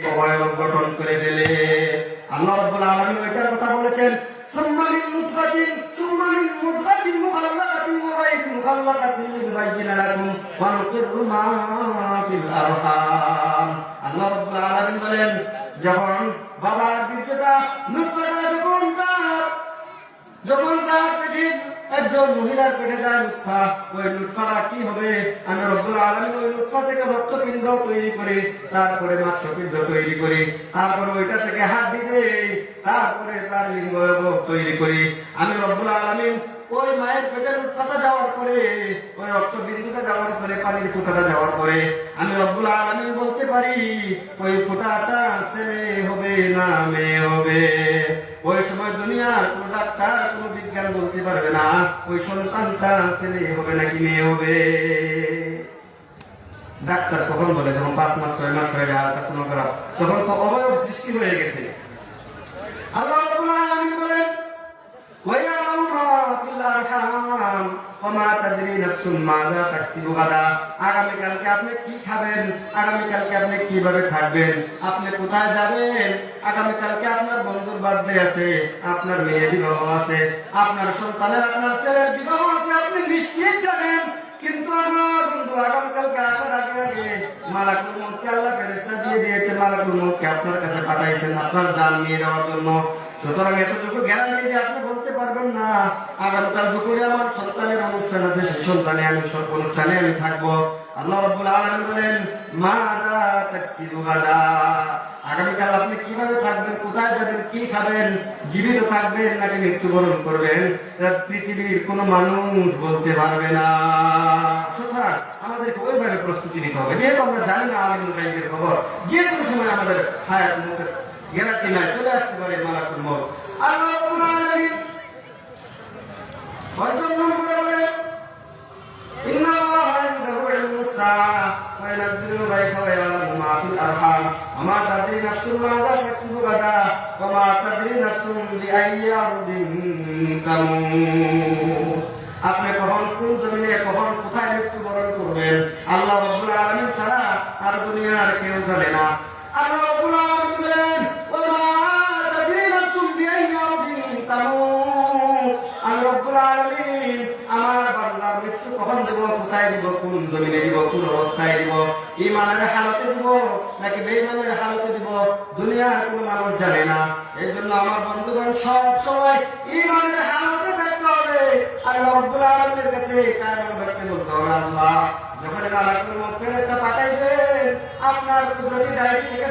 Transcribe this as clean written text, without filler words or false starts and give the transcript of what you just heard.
অবয়ব গঠন করে দিলে। আল্লাহ রাব্বুল আলামিন ওইটার কথা বলেছেন, সুম্মা মিন নুতফাতিন সুম্মা মিন মুদগাতিন মুখাল্লাকাতিন ওয়া গায়রিন মুখাল্লাকাতিন লিনুবায়্যিনা লাকুম ওয়া নুকিররু মা ফিল আরহাম। আল্লাহ রাব্বুল আলামিন বলেন, যখন বাবার বীর্যটা নুতফাটা যখন তার পেটে একজন মহিলার পেটে যায় নুতফা, ওই নুতফাটা কি হবে? আমি রব্বুল আলামিন ওই নুতফা থেকে রক্তপিণ্ড তৈরি করে, তারপরে মাংসপিণ্ড তৈরি করি, তারপরে ওইটা থেকে হাড্ডি দেই, তারপরে তার লিঙ্গ তৈরি করি। আমি রব্বুল আলামিন ওই মায়ের পেটের নুতফাটা যাওয়ার পরে, ওই রক্তবিন্দুটা যাওয়ার পরে, পানির ফোঁটাটা যাওয়ার পরে আমি রব্বুল আলামিন বলতে পারি ওই ফোঁটাটা ছেলে হবে না মেয়ে হবে। ওই সময় দুনিয়ার কোন ডাক্তার, কোন বিজ্ঞান বলতে পারবে না ওই সন্তানটা ছেলে হবে নাকি মেয়ে হবে। ডাক্তার কখন বলে? যখন 5 মাস 6 মাস হয়ে যায়, আল্ট্রাসাউন্ড করা, তখন তো অবয়ব সৃষ্টি হয়ে গেছে। আল্লাহ রাব্বুল আলামিন বলেন, وَيَعْلَمُ مَا فِي الْأَرْحَامِ وَمَا تَدْرِي نَفْسٌ مَاذَا تَكْسِبُ غَدًا। আগামীকালকে আপনি কি খাবেন, আগামীকালকে আপনি কিভাবে থাকবেন, আপনি কোথায় যাবেন, আগামীকালকে আপনার বন্ধুর বার্থডে আছে, আপনার মেয়ের বিবাহ আছে, আপনার সন্তানের, আপনার ছেলের বিবাহ আছে, আপনি নিশ্চয়ই যাবেন। কিন্তু আমার বন্ধু আগামীকালকে আসার আগে আগে মালাকুল মউতকে আল্লাহ ফেরেশতা দিয়ে দিয়েছে, মালাকুল মউতকে আপনার কাছে পাঠাইছেন আপনার জান নিয়ে যাওয়ার জন্য। সুতরাং এতটুকু গ্যারান্টি দিয়ে আপনি বলতে পারবেন না আগামীকাল দুপুরে আমার সন্তানের অনুষ্ঠান আছে, সেই সন্তানে আমি সব অনুষ্ঠানে আমি থাকবো। আল্লাহ রাব্বুল আলামিন বলেন, মাযা তাকসিবু গাদা। আগামীকাল আপনি কিভাবে থাকবেন, কোথায় যাবেন, কি খাবেন, জীবিত থাকবেন নাকি মৃত্যুবরণ করবেন, পৃথিবীর কোনো মানুষ বলতে পারবে না। সুতরাং আমাদেরকে ওইভাবে প্রস্তুতি নিতে হবে, যেহেতু আমরা জানি না আলিমুল গায়বের খবর, যে কোনো সময় আমাদের হায়াত মউতের গ্যারান্টি নাই, চলে আসতে পারে মালাকুল মউত। আল্লাহ রাব্বুল আলামিন বর্ণনা করে বলেন, ইন্নাল্লাহা ইনদাহু ইলমুস সাআ ওয়া ইউনাজ্জিলুল গায়থা ওয়া ইয়ালামু মা ফিল আরহাম ওয়া মা তাদরি নাফসুন মাযা তাকসিবু গাদা ওয়া মা তাদরি নাফসুন বিআইয়ি আরদিন তামুত। আপনি কখন কোন জমিনে কখন কোথায় মৃত্যুবরণ করবেন আল্লাহ রাব্বুল আলামিন ছাড়া আর দুনিয়ার কেউ জানে না। আল্লাহ রাব্বুল আলামিন বলেন, ওয়া মা তাদরি নাফসুন বিআইয়ি আরদিন তামুত। আমি রব্বুল আলামিন আমার বান্দার মৃত্যু কখন দেব, কোথায় দিব, কোন জমিনে দিব, কোন অবস্থায় দিব, ঈমানের হালতে দিব নাকি বেঈমানের হালতে দিব, দুনিয়ার কোনো মানুষ জানে না। এর জন্য আমার বন্ধুগণ সব সময় ঈমানের হালতে থাকতে হবে। আল্লাহ রাব্বুল আলামিনের কাছে কায়মত করতে বলতে হবে, আল্লাহ যখন মালাকুল মউত ফেরেশতা পাঠাইবেন আপনার কুদরতি দায়িত্ব থেকে